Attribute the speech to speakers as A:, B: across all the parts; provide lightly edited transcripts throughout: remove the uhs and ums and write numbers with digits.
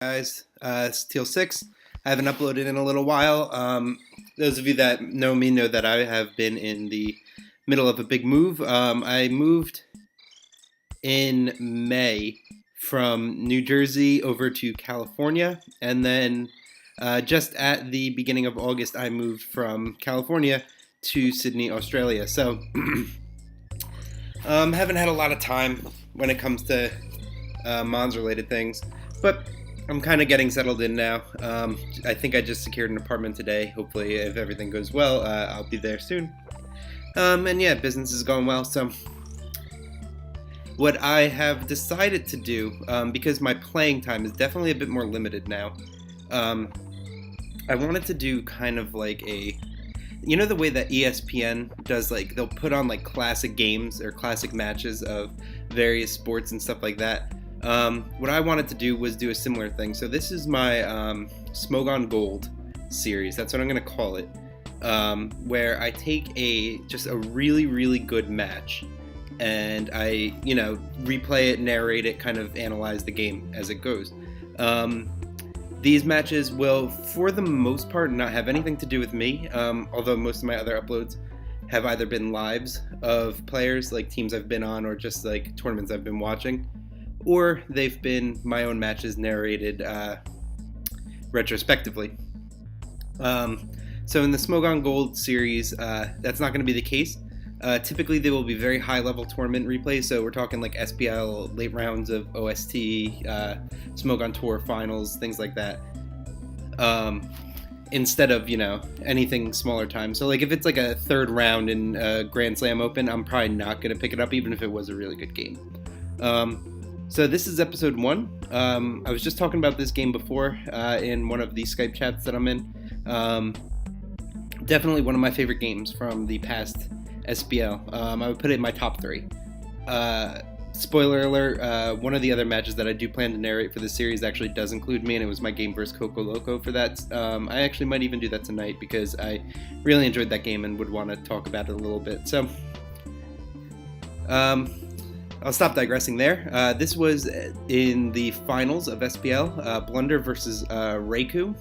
A: Guys, Steel 6. I haven't uploaded in a little while. Those of you that know me know that I have been in the middle of a big move. I moved in May from New Jersey over to California, and then just at the beginning of August, I moved from California to Sydney, Australia. So, haven't had a lot of time when it comes to Mons related things, but I'm kind of getting settled in now. I think I just secured an apartment today. Hopefully, if everything goes well, I'll be there soon. And yeah, business is going well. So, what I have decided to do, because my playing time is definitely a bit more limited now, I wanted to do kind of like the way that ESPN does, like they'll put on like classic games or classic matches of various sports and stuff like that. What I wanted to do was do a similar thing. So this is my Smogon Gold series. That's what I'm going to call it. Where I take just a really, really good match and I, replay it, narrate it, kind of analyze the game as it goes. These matches will, for the most part, not have anything to do with me, although most of my other uploads have either been lives of players, like teams I've been on, or just like tournaments I've been watching, or they've been my own matches narrated retrospectively. So in the Smogon Gold series, that's not going to be the case. Typically, they will be very high-level tournament replays, so we're talking like SPL, late rounds of OST, Smogon Tour finals, things like that. Instead of, anything smaller time. So like if it's like a third round in Grand Slam Open, I'm probably not going to pick it up, even if it was a really good game. So this is episode 1. I was just talking about this game before in one of the Skype chats that I'm in. Definitely one of my favorite games from the past SPL. I would put it in my top 3. Spoiler alert, one of the other matches that I do plan to narrate for this series actually does include me, and it was my game versus Coco Loco for that. I actually might even do that tonight because I really enjoyed that game and would want to talk about it a little bit. So, I'll stop digressing there. This was in the finals of SPL, Blunder versus Reiku.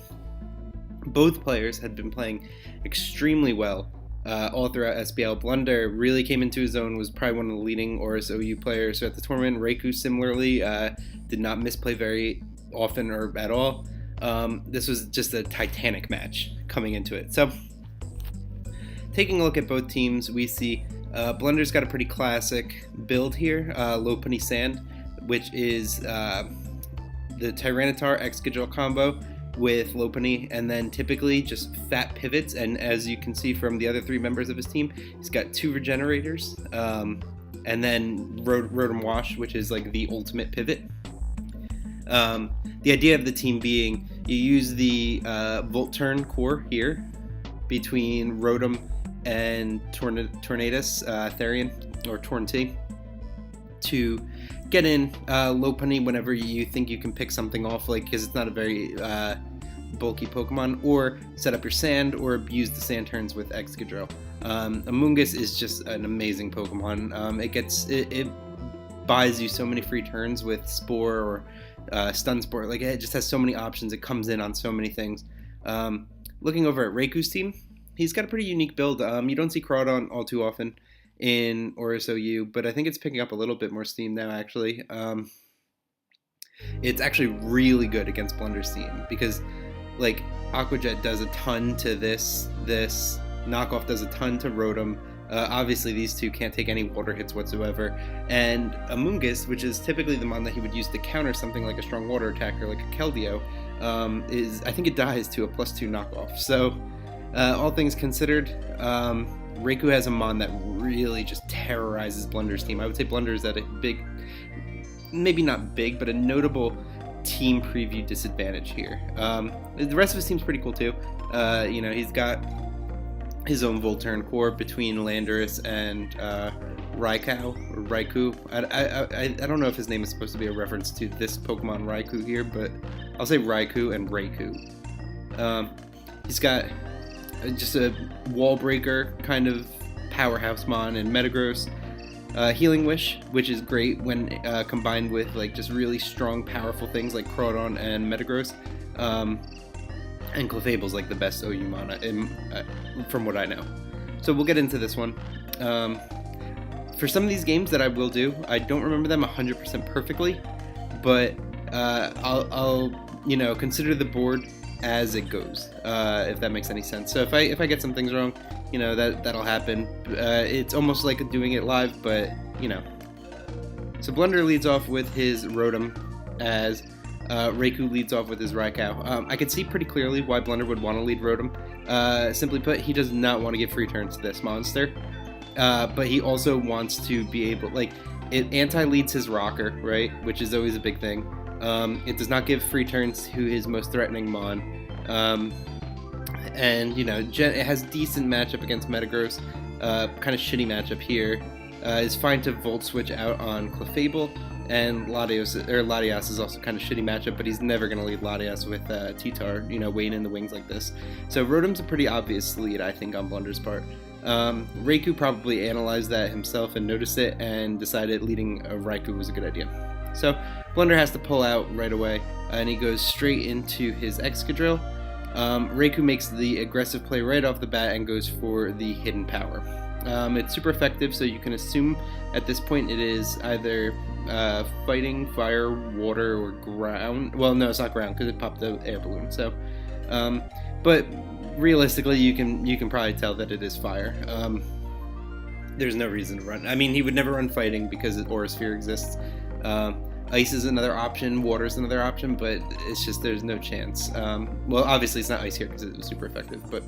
A: Both players had been playing extremely well all throughout SPL. Blunder really came into his own, was probably one of the leading Oris OU players at the tournament. Reiku similarly did not misplay very often or at all. This was just a titanic match coming into it. So, taking a look at both teams, we see Blunder's got a pretty classic build here, Low Putty Sand, which is the Tyranitar Excadrill combo with Lopunny, and then typically just fat pivots. And as you can see from the other 3 members of his team, he's got 2 regenerators, and then Rotom Wash, which is like the ultimate pivot. The idea of the team being you use the Volt Turn core here between Rotom and Tornadus, Therian, or Torn-T, to get in Lopunny whenever you think you can pick something off, like because it's not a very bulky Pokemon, or set up your sand, or use the sand turns with Excadrill. Amoonguss is just an amazing Pokemon. It buys you so many free turns with Spore or Stun Spore. Like, it just has so many options. It comes in on so many things. Looking over at Reiku's team, he's got a pretty unique build. You don't see Crawdon all too often in Oris OU, but I think it's picking up a little bit more steam now, actually. It's actually really good against Blunder's team because, like, Aqua Jet does a ton to this knockoff does a ton to Rotom. Obviously, these two can't take any water hits whatsoever, and Amoonguss, which is typically the mon that he would use to counter something like a strong water attacker like a Keldeo, I think it dies to a +2 knockoff. So, all things considered, Reiku has a mon that really just terrorizes Blunder's team. I would say Blunder's at a big, maybe not big, but a notable team preview disadvantage here. The rest of his team's pretty cool too. He's got his own Volturn core between Landorus and Reiku. I don't know if his name is supposed to be a reference to this Pokemon Reiku here, but I'll say Reiku and Reiku. He's got just a wall breaker kind of powerhouse mon and Metagross. Healing Wish, which is great when combined with like just really strong, powerful things like Crawdon and Metagross. And Clefable's like the best OU mana from what I know. So we'll get into this one. For some of these games that I will do, I don't remember them 100% perfectly, but I'll consider the board as it goes, if that makes any sense. So if I get some things wrong, that'll happen. It's almost like doing it live, but So Blunder leads off with his Rotom as Reiku leads off with his Raikou. I can see pretty clearly why Blunder would want to lead Rotom. Simply put, he does not want to give free turns to this monster. But he also wants to be able, it anti-leads his Rocker, right? Which is always a big thing. It does not give free turns to his most threatening Mon. And, it has decent matchup against Metagross. Kind of shitty matchup here. It's fine to Volt Switch out on Clefable. And Latias is also kind of shitty matchup, but he's never going to lead Latias with T-Tar, weighing in the wings like this. So Rotom's a pretty obvious lead, I think, on Blunder's part. Reiku probably analyzed that himself and noticed it and decided leading a Reiku was a good idea. So Blunder has to pull out right away, and he goes straight into his Excadrill. Reiku makes the aggressive play right off the bat and goes for the Hidden Power. It's super effective, so you can assume at this point it is either fighting, fire, water, or ground. Well, no, it's not ground because it popped the air balloon. So, but realistically, you can probably tell that it is fire. There's no reason to run. I mean, he would never run fighting because Aura Sphere exists. Ice is another option, water is another option, but it's just there's no chance. Well, obviously it's not ice here because it was super effective, but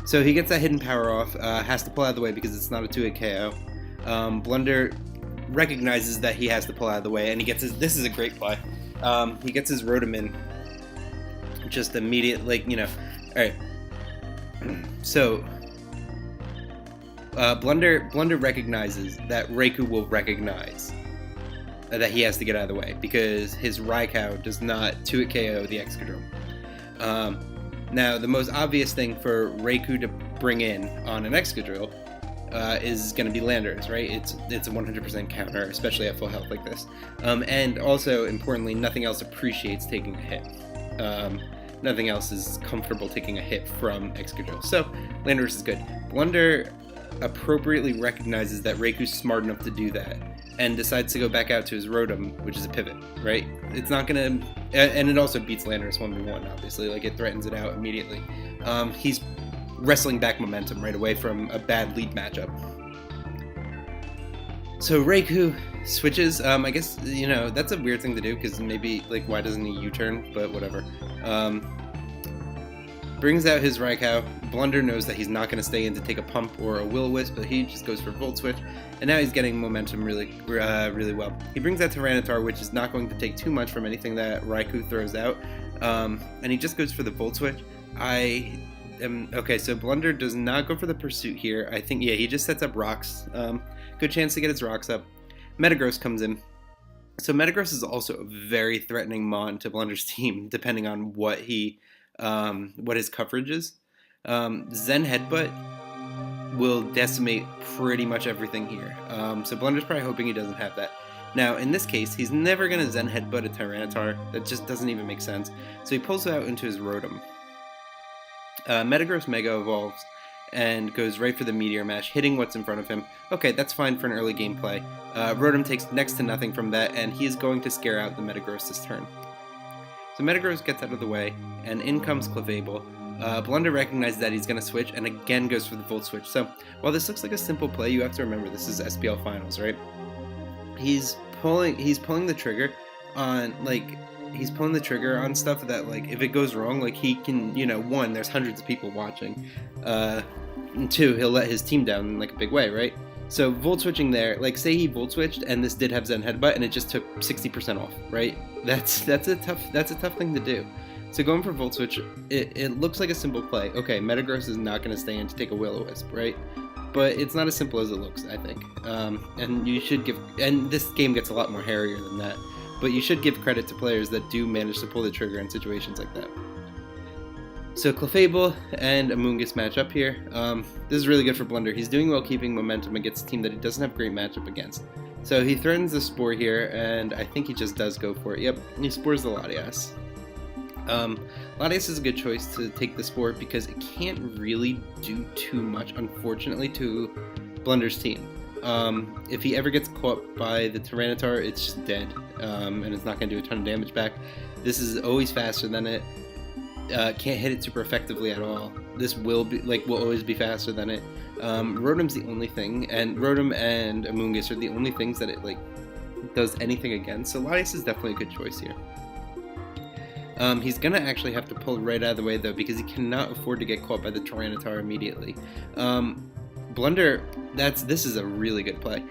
A: so he gets that Hidden Power off, has to pull out of the way because it's not a 2-hit KO. Blunder recognizes that he has to pull out of the way, and he gets his. This is a great play. He gets his Rotom in just immediate, all right. So Blunder recognizes that Reiku will recognize that he has to get out of the way because his Raikou does not 2-hit KO the Excadrill. Now, the most obvious thing for Reiku to bring in on an Excadrill is going to be Landers, right? It's a 100% counter, especially at full health like this. And also, importantly, nothing else appreciates taking a hit. Nothing else is comfortable taking a hit from Excadrill. So, Landers is good. Blunder appropriately recognizes that Reiku's smart enough to do that and decides to go back out to his Rotom, which is a pivot, right? It's not gonna, and it also beats Landorus 1v1, obviously, it threatens it out immediately. He's wrestling back momentum right away from a bad lead matchup. So Reiku switches, I guess, that's a weird thing to do, because maybe, why doesn't he U-turn, but whatever. Brings out his Raikou. Blunder knows that he's not going to stay in to take a pump or a Will-O-Wisp, but he just goes for Volt Switch, and now he's getting momentum really well. He brings out Tyranitar, which is not going to take too much from anything that Reiku throws out, and he just goes for the Volt Switch. Okay, so Blunder does not go for the Pursuit here. I think, he just sets up Rocks. Good chance to get his Rocks up. Metagross comes in. So Metagross is also a very threatening Mon to Blunder's team, depending on what his coverage is. Zen Headbutt will decimate pretty much everything here. So Blunder's probably hoping he doesn't have that. Now, in this case, he's never going to Zen Headbutt a Tyranitar. That just doesn't even make sense. So he pulls it out into his Rotom. Metagross Mega Evolves and goes right for the Meteor Mash, hitting what's in front of him. Okay, that's fine for an early gameplay. Rotom takes next to nothing from that, and he is going to scare out the Metagross this turn. So Metagross gets out of the way, and in comes Clefable. Blunder recognizes that he's going to switch, and again goes for the Volt Switch. So, while this looks like a simple play, you have to remember this is SPL Finals, right? He's pulling the trigger on, stuff that, if it goes wrong, he can, one, there's hundreds of people watching, and two, he'll let his team down in, a big way, right? So, Volt Switching there, say he Volt Switched, and this did have Zen Headbutt, and it just took 60% off, right? That's a tough thing to do. So going for Volt Switch, it looks like a simple play. Okay, Metagross is not going to stay in to take a Will-O-Wisp, right? But it's not as simple as it looks, I think. And you should and this game gets a lot more hairier than that, but you should give credit to players that do manage to pull the trigger in situations like that. So Clefable and Amoonguss match up here. This is really good for Blunder. He's doing well keeping momentum against a team that he doesn't have great matchup against. So he threatens the Spore here, and I think he just does go for it. Yep, he Spores the Latias. Latias is a good choice to take the Spore because it can't really do too much, unfortunately, to Blunder's team. If he ever gets caught by the Tyranitar, it's just dead, and it's not going to do a ton of damage back. This is always faster than it. Can't hit it super effectively at all. This will always be faster than it. Rotom's the only thing, and Rotom and Amoonguss are the only things that it does anything against. So Latias is definitely a good choice here. He's gonna actually have to pull right out of the way though, because he cannot afford to get caught by the Tyranitar immediately. Blunder, this is a really good play,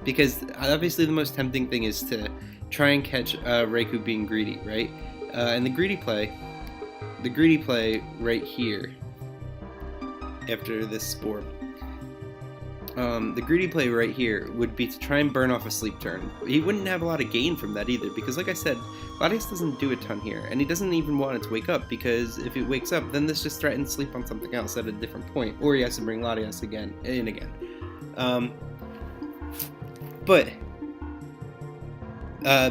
A: because obviously the most tempting thing is to try and catch Reiku being greedy, right? And the greedy play right here after this Spore. The greedy play right here would be to try and burn off a sleep turn. He wouldn't have a lot of gain from that either, because like I said, Latias doesn't do a ton here, and he doesn't even want it to wake up, because if it wakes up, then this just threatens sleep on something else at a different point, or he has to bring Latias again.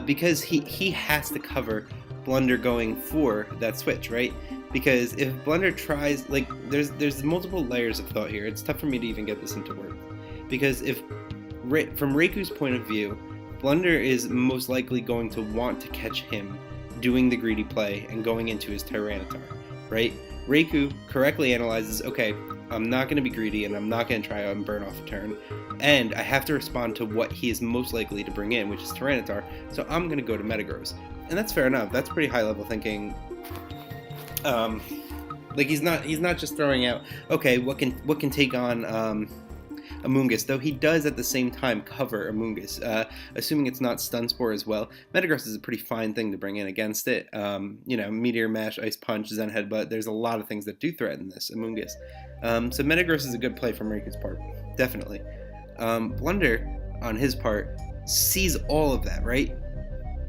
A: Because he has to cover Blunder going for that switch, right? Because if Blunder tries, there's multiple layers of thought here. It's tough for me to even get this into words. Because from Reiku's point of view, Blunder is most likely going to want to catch him doing the greedy play and going into his Tyranitar, right? Reiku correctly analyzes, okay, I'm not going to be greedy and I'm not going to try and burn off a turn, and I have to respond to what he is most likely to bring in, which is Tyranitar, so I'm going to go to Metagross. And that's fair enough. That's pretty high level thinking. He's not just throwing out, okay, what can take on Amoonguss, though he does at the same time cover Amoonguss, assuming it's not Stun Spore as well. Metagross is a pretty fine thing to bring in against it. Meteor Mash, Ice Punch, Zen Headbutt, there's a lot of things that do threaten this Amoonguss. So Metagross is a good play from Reiku's part, definitely. Blunder, on his part, sees all of that, right?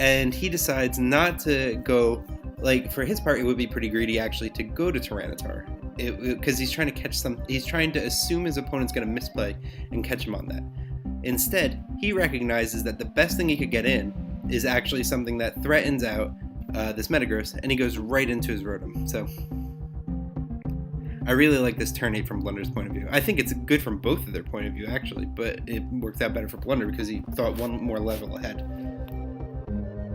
A: And he decides not to go, for his part, it would be pretty greedy actually to go to Tyranitar. Because he's trying to catch he's trying to assume his opponent's going to misplay and catch him on that. Instead, he recognizes that the best thing he could get in is actually something that threatens out this Metagross, and he goes right into his Rotom. So, I really like this turn 8 from Blunder's point of view. I think it's good from both of their point of view, actually, but it worked out better for Blunder because he thought one more level ahead.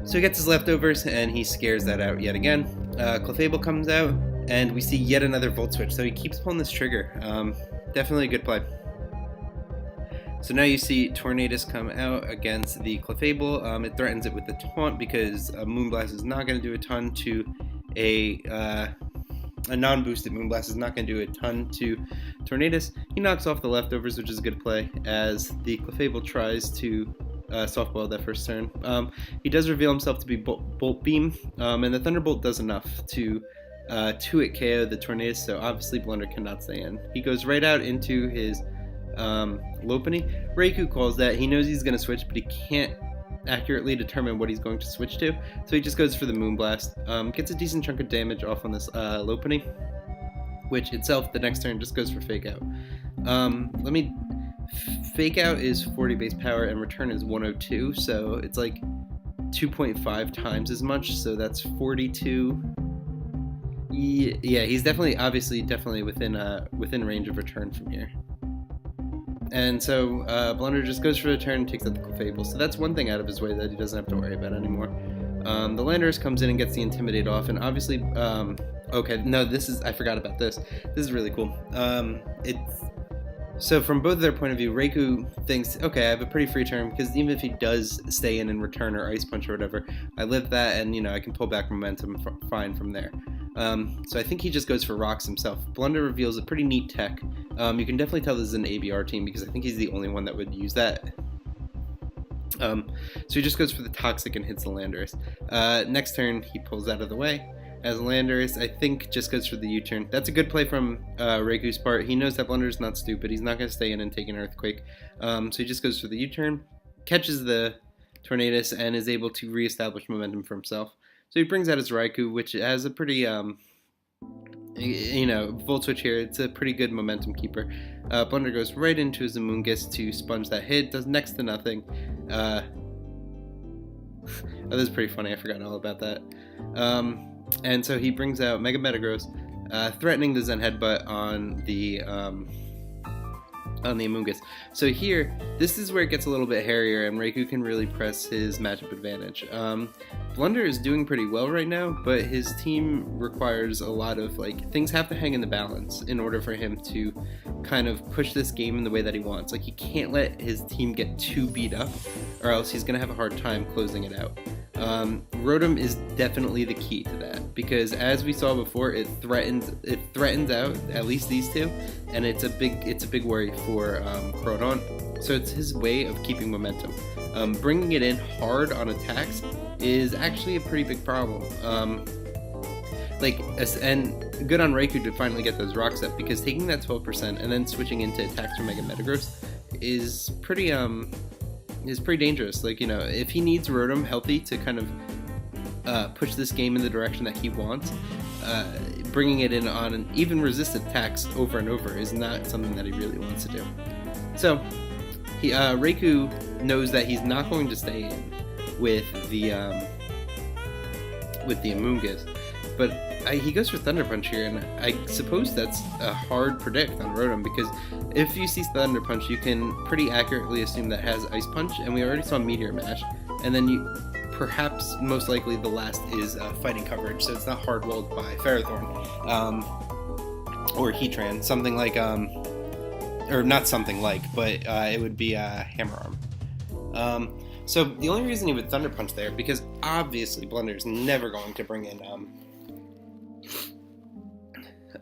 A: So he gets his leftovers, and he scares that out yet again. Clefable comes out, and we see yet another Volt Switch, so he keeps pulling this trigger. Definitely a good play. So now you see Tornadus come out against the Clefable. It threatens it with the Taunt because Moonblast is not going to do a ton to a non-boosted Moonblast is not going to do a ton to Tornadus. He knocks off the leftovers, which is a good play, as the Clefable tries to softball that first turn. He does reveal himself to be Bolt Beam, and the Thunderbolt does enough to 2-hit KO the Tornadus, so obviously Blunder cannot stay in. He goes right out into his Lopunny. Reiku calls that. He knows he's going to switch, but he can't accurately determine what he's going to switch to, so he just goes for the Moonblast. Gets a decent chunk of damage off on this Lopunny, which itself the next turn just goes for Fake Out. Fake Out is 40 base power and return is 102, so it's 2.5 times as much, so that's 42. Yeah, he's definitely within range of return from here. And so Blunder just goes for a turn and takes out the Clefable. So that's one thing out of his way that he doesn't have to worry about anymore. The Landorus comes in and gets the Intimidate off, and obviously, I forgot about this. This is really cool. So from both of their point of view, Reiku thinks, okay, I have a pretty free turn, because even if he does stay in and return or Ice Punch or whatever, I live that, and I can pull back momentum fine from there. So I think he just goes for Rocks himself. Blunder reveals a pretty neat tech. You can definitely tell this is an ABR team, because I think he's the only one that would use that. So he just goes for the Toxic and hits the Landorus. Next turn, he pulls out of the way. As Landorus, I think, just goes for the U-turn. That's a good play from Reiku's part. He knows that Blunder's not stupid. He's not going to stay in and take an Earthquake. So he just goes for the U-turn, catches the Tornadus, and is able to reestablish momentum for himself. So he brings out his Reiku, which has a pretty You know, Volt Switch here, it's a pretty good momentum keeper. Blunder goes right into his Amoonguss to sponge that hit, does next to nothing. Oh, this is pretty funny, I forgot all about that. And so he brings out Mega Metagross, threatening the Zen Headbutt on the Amoonguss. So here, this is where it gets a little bit hairier, and Reiku can really press his matchup advantage. Blunder is doing pretty well right now, but his team requires a lot of, like, things have to hang in the balance in order for him to kind of push this game in the way that he wants. Like, he can't let his team get too beat up, or else he's going to have a hard time closing it out. Rotom is definitely the key to that, because as we saw before, it threatens out at least these two, and it's a big worry for Crawdaunt. So it's his way of keeping momentum. Bringing it in hard on attacks is actually a pretty big problem. And good on Reiku to finally get those rocks up, because taking that 12% and then switching into attacks from Mega Metagross is pretty dangerous. Like, you know, if he needs Rotom healthy to kind of push this game in the direction that he wants, bringing it in on an even resistant attacks over and over is not something that he really wants to do. So Reiku knows that he's not going to stay in with the Amoonguss, but he goes for Thunder Punch here, and I suppose that's a hard predict on Rotom, because if you see Thunder Punch, you can pretty accurately assume that has Ice Punch, and we already saw Meteor Mash, and then perhaps most likely the last is Fighting Coverage, so it's not hard walled by Ferrothorn or Heatran, something like or not something like, but it would be Hammer Arm. So the only reason he would Thunder Punch there, because obviously Blunder is never going to bring in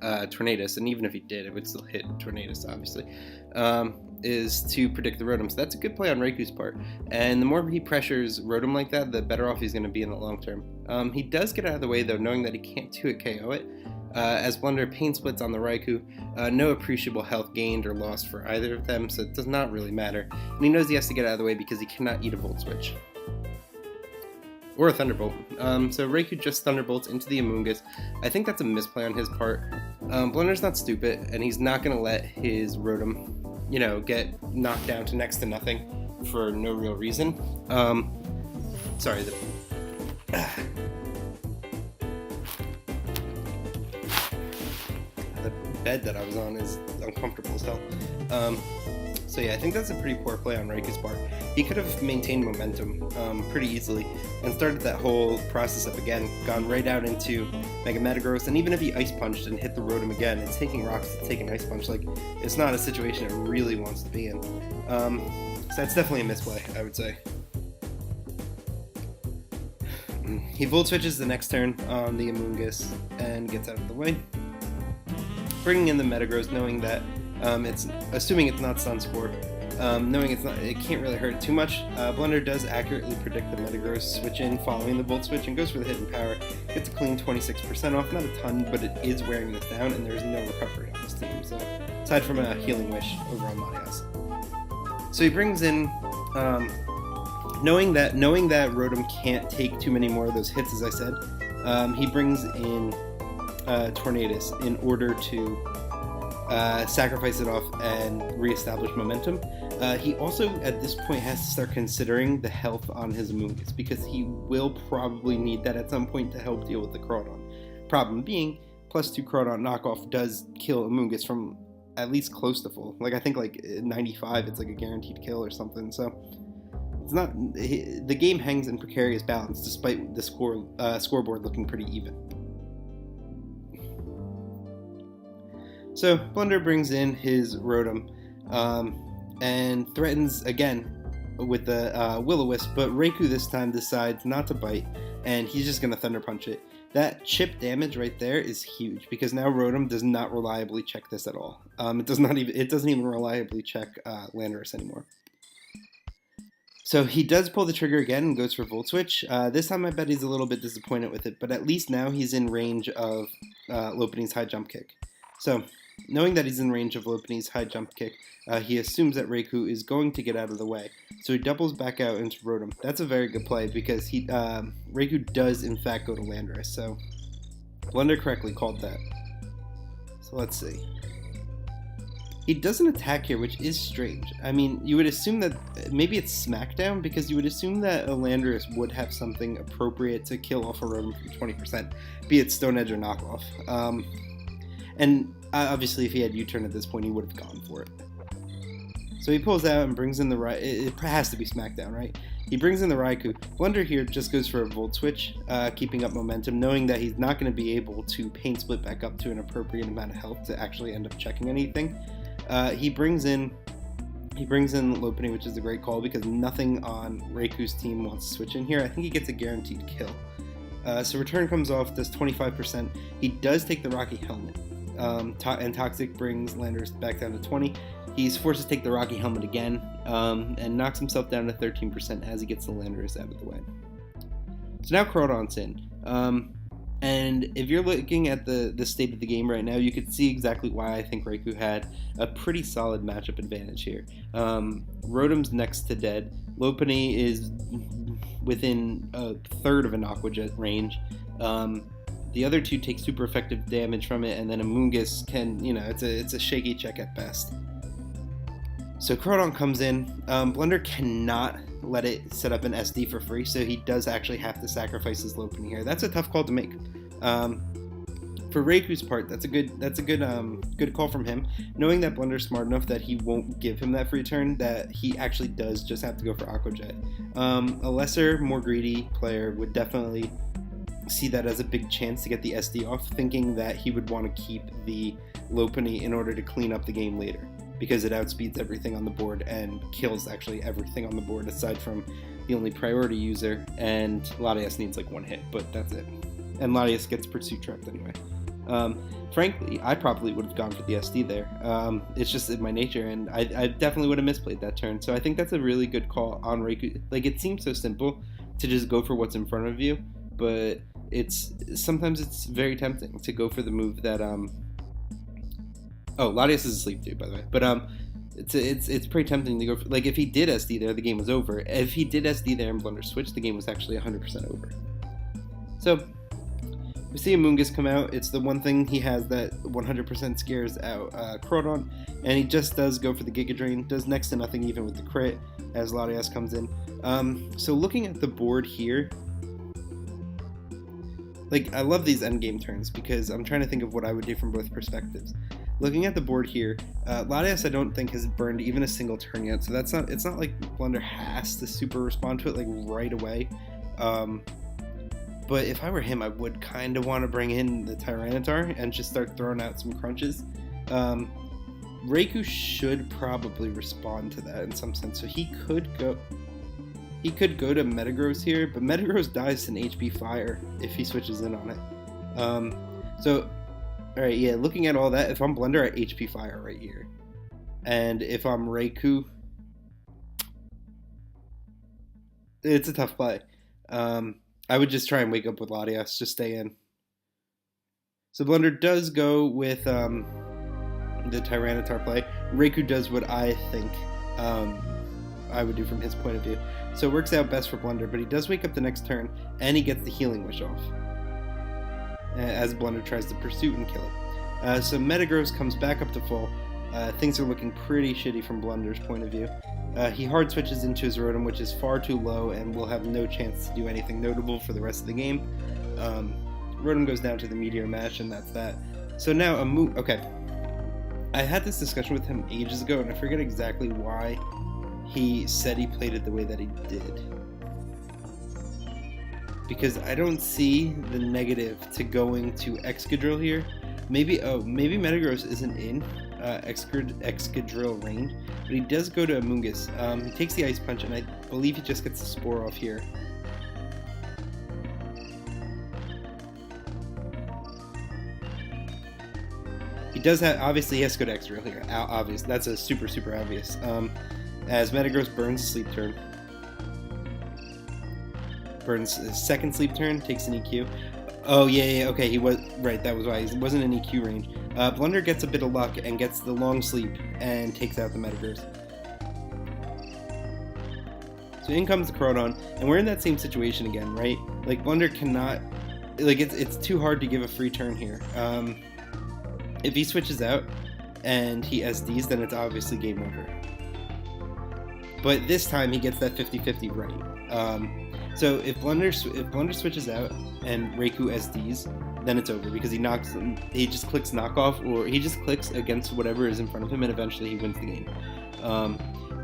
A: Tornadus, and even if he did, it would still hit Tornadus, obviously, is to predict the Rotom. So that's a good play on Reiku's part, and the more he pressures Rotom like that, the better off he's going to be in the long term. He does get out of the way, though, knowing that he can't 2-hit KO it, as Blunder Pain Splits on the Reiku. No appreciable health gained or lost for either of them, so it does not really matter. And he knows he has to get out of the way because he cannot eat a Volt Switch. Or a Thunderbolt. So Reiku just Thunderbolts into the Amoonguss. I think that's a misplay on his part. Blunder's not stupid, and he's not going to let his Rotom, you know, get knocked down to next to nothing for no real reason. Sorry, the bed that I was on is uncomfortable as hell. So yeah, I think that's a pretty poor play on Reiku's part. He could have maintained momentum pretty easily and started that whole process up again, gone right out into Mega Metagross, and even if he Ice Punched and hit the Rotom again, it's taking rocks, it's taking Ice Punch. Like, it's not a situation it really wants to be in. So that's definitely a misplay, I would say. He Volt Switches the next turn on the Amoonguss and gets out of the way, bringing in the Metagross, knowing that assuming it's not Sunspore, knowing it can't really hurt too much. Blunder does accurately predict the Metagross switch in following the Volt Switch and goes for the hidden power. Gets a clean 26% off, not a ton, but it is wearing this down, and there's no recovery on this team. So aside from a Healing Wish over on Latias. So he brings in, knowing that Rotom can't take too many more of those hits, as I said, he brings in Tornadus in order to sacrifice it off and reestablish momentum. He also, at this point, has to start considering the health on his Amoonguss, because he will probably need that at some point to help deal with the Crawdaunt. Problem being, +2 Crawdaunt knockoff does kill Amoonguss from at least close to full. Like, I think like 95, it's like a guaranteed kill or something. So it's not, the game hangs in precarious balance despite the scoreboard looking pretty even. So Blunder brings in his Rotom and threatens again with the Will-O-Wisp, but Reiku this time decides not to bite, and he's just going to Thunder Punch it. That chip damage right there is huge, because now Rotom does not reliably check this at all. It doesn't even reliably check Landorus anymore. So he does pull the trigger again and goes for Volt Switch. This time I bet he's a little bit disappointed with it, but at least now he's in range of Lopunny's high jump kick. So knowing that he's in range of Lopunny's high jump kick, he assumes that Reiku is going to get out of the way. So he doubles back out into Rotom. That's a very good play, because Reiku does in fact go to Landorus. So Blunder correctly called that. So let's see. He doesn't attack here, which is strange. I mean, you would assume that maybe it's SmackDown, because you would assume that Elandris would have something appropriate to kill off a Rotom from 20%, be it Stone Edge or Knockoff. And obviously, if he had U-turn at this point, he would have gone for it. So he pulls out and brings in the it has to be SmackDown, right? He brings in the Reiku. Blunder here just goes for a Volt Switch, keeping up momentum, knowing that he's not going to be able to Pain Split back up to an appropriate amount of health to actually end up checking anything. He brings in Lopunny, which is a great call because nothing on Reiku's team wants to switch in here. I think he gets a guaranteed kill. So return comes off, does 25%. He does take the Rocky Helmet, and Toxic brings Landers back down to 20. He's forced to take the Rocky Helmet again, and knocks himself down to 13% as he gets the Landers out of the way. So now Crawdon's in. And if you're looking at the state of the game right now, you could see exactly why I think Reiku had a pretty solid matchup advantage here. Rotom's next to dead. Lopunny is within a third of an Aqua Jet range. The other two take super effective damage from it, and then Amoonguss can, it's a shaky check at best. So Crawdon comes in. Blunder cannot let it set up an SD for free, so he does actually have to sacrifice his Lopunny here. That's a tough call to make. For Reiku's part, that's a good call from him, knowing that Blunder's smart enough that he won't give him that free turn, that he actually does just have to go for Aqua Jet. A lesser, more greedy player would definitely see that as a big chance to get the SD off, thinking that he would want to keep the Lopunny in order to clean up the game later, because it outspeeds everything on the board and kills actually everything on the board aside from the only priority user, and Latias needs like one hit, but that's it. And Latias gets pursuit trapped anyway. Frankly, I probably would have gone for the SD there. It's just in my nature, and I definitely would have misplayed that turn. So I think that's a really good call on Reiku. Like, it seems so simple to just go for what's in front of you, but sometimes it's very tempting to go for the move that Oh, Latias is asleep too, by the way. But it's pretty tempting to go for, like, if he did SD there, the game was over. If he did SD there and Blunder switched, the game was actually 100% over. So we see Amoonguss come out. It's the one thing he has that 100% scares out Crawdon, and he just does go for the Giga Drain. Does next to nothing even with the crit as Latias comes in. So looking at the board here, like, I love these endgame turns because I'm trying to think of what I would do from both perspectives. Looking at the board here, Latias I don't think has burned even a single turn yet, so it's not like Blunder has to super respond to it like right away. But if I were him, I would kind of want to bring in the Tyranitar and just start throwing out some crunches. Reiku should probably respond to that in some sense, so he could go to Metagross here, but Metagross dies to an HP Fire if he switches in on it. So, alright, yeah, looking at all that, if I'm Blunder at HP Fire right here, and if I'm Reiku, it's a tough play. I would just try and wake up with Latias, just stay in. So Blunder does go with the Tyranitar play. Reiku does what I think I would do from his point of view. So it works out best for Blunder, but he does wake up the next turn, and he gets the Healing Wish off as Blunder tries to pursue and kill it. So Metagross comes back up to full. Things are looking pretty shitty from Blunder's point of view. He hard switches into his Rotom, which is far too low and will have no chance to do anything notable for the rest of the game. Rotom goes down to the Meteor Mash, and that's that. So now okay. I had this discussion with him ages ago, and I forget exactly why he said he played it the way that he did. Because I don't see the negative to going to Excadrill here. Maybe Metagross isn't in Excadrill range, but he does go to Amoonguss. He takes the Ice Punch, and I believe he just gets the Spore off here. He does have, obviously he has to go to Excadrill here. Obvious, that's a super obvious. As Metagross burns a Sleep Turn. Burns a second Sleep Turn, takes an EQ. Oh, yeah, okay, he was, right, that was why, he wasn't in EQ range. Blunder gets a bit of luck and gets the long sleep and takes out the Metagross. So in comes the Crawdon, and we're in that same situation again, right? Like, Blunder cannot, like, it's too hard to give a free turn here. If he switches out and he SDs, then it's obviously game over. But this time he gets that 50-50 right. So if Blunder switches out and Reiku SDs, then it's over because he just clicks knockoff, or he just clicks against whatever is in front of him, and eventually he wins the game.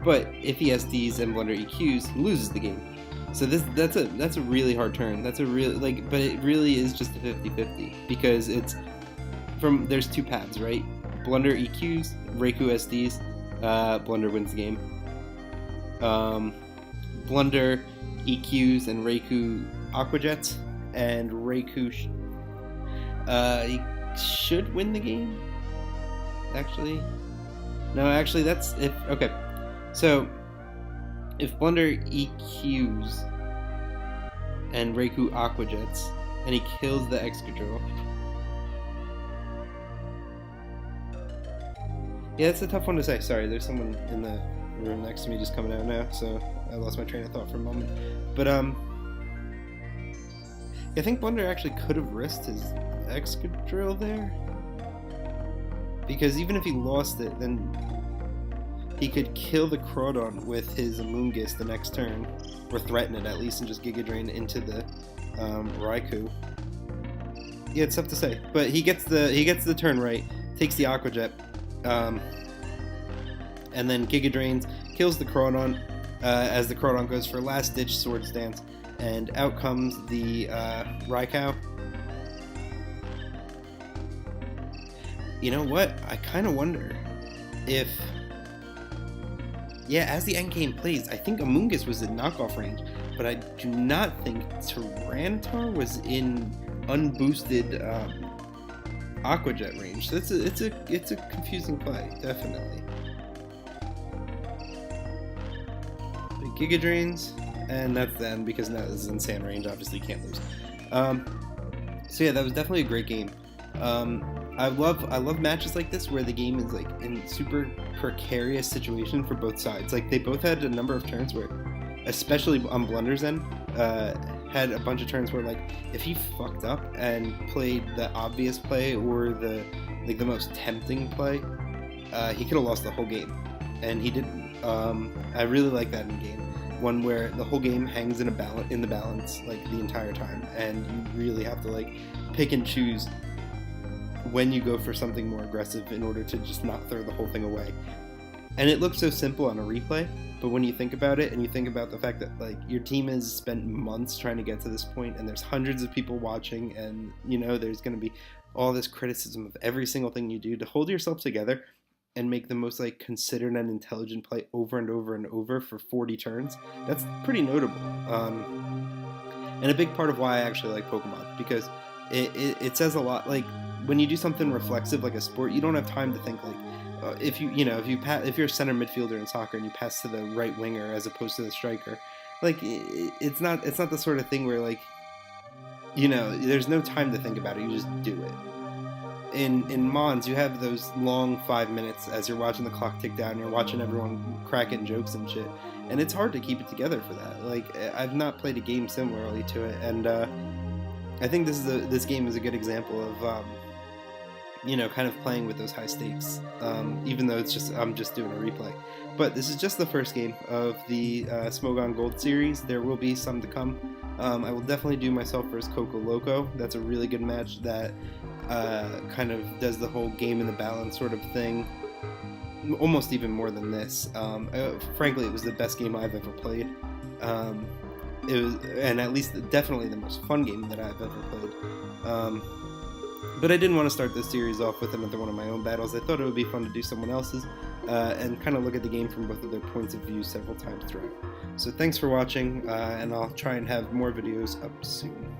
A: But if he SDs and Blunder EQs, he loses the game. So that's a really hard turn. That's a really but it really is just a 50-50 because there's two paths, right? Blunder EQs, Reiku SDs, Blunder wins the game. Blunder EQs and Reiku Aquajets, and Reiku he should win the game. Actually, that's if okay. So if Blunder EQs and Reiku Aquajets and he kills the Excadrill. Yeah, it's a tough one to say. Sorry, there's someone in the room next to me just coming out now, so I lost my train of thought for a moment. But I think Blunder actually could have risked his Excadrill there, because even if he lost it, then he could kill the Crawdon with his Amoonguss the next turn, or threaten it at least, and just Giga Drain into the Reiku. Yeah, it's tough to say, but he gets the turn right, takes the Aqua Jet, and then Giga Drains, kills the Crawdon as the Crawdon goes for last ditch Swords Dance, and out comes the Reiku. You know what? I kind of wonder if, yeah, as the Endgame plays, I think Amoonguss was in knockoff range, but I do not think Tyranitar was in unboosted Aqua Jet range. So it's a confusing play, definitely. But Giga Drains, and that's the end because now this is in Sand range. Obviously, you can't lose. So yeah, that was definitely a great game. I love matches like this where the game is like in super precarious situation for both sides. Like they both had a number of turns where, especially on Blunder's end, had a bunch of turns where like if he fucked up and played the obvious play or the most tempting play, he could have lost the whole game, and he didn't. I really like that in game. One where the whole game hangs in the balance like the entire time, and you really have to like pick and choose when you go for something more aggressive in order to just not throw the whole thing away. And it looks so simple on a replay, but when you think about it and you think about the fact that like your team has spent months trying to get to this point and there's hundreds of people watching, and you know there's going to be all this criticism of every single thing you do, to hold yourself together and make the most like considered and intelligent play over and over and over for 40 turns, that's pretty notable. And a big part of why I actually like Pokemon, because it says a lot. Like when you do something reflexive like a sport, you don't have time to think like if you're a center midfielder in soccer and you pass to the right winger as opposed to the striker, like it's not the sort of thing where like there's no time to think about it, you just do it. In Mons, you have those long 5 minutes as you're watching the clock tick down, you're watching everyone cracking jokes and shit, and it's hard to keep it together for that. Like I've not played a game similarly to it, and I think this game is a good example of kind of playing with those high stakes, even though I'm just doing a replay. But this is just the first game of the Smogon Gold series. There will be some to come. I will definitely do myself versus Coco Loco. That's a really good match that kind of does the whole game in the balance sort of thing, almost even more than this. Frankly, it was the best game I've ever played. It was, and at least definitely the most fun game that I've ever played. But I didn't want to start this series off with another one of my own battles. I thought it would be fun to do someone else's, and kind of look at the game from both of their points of view several times throughout. So thanks for watching, and I'll try and have more videos up soon.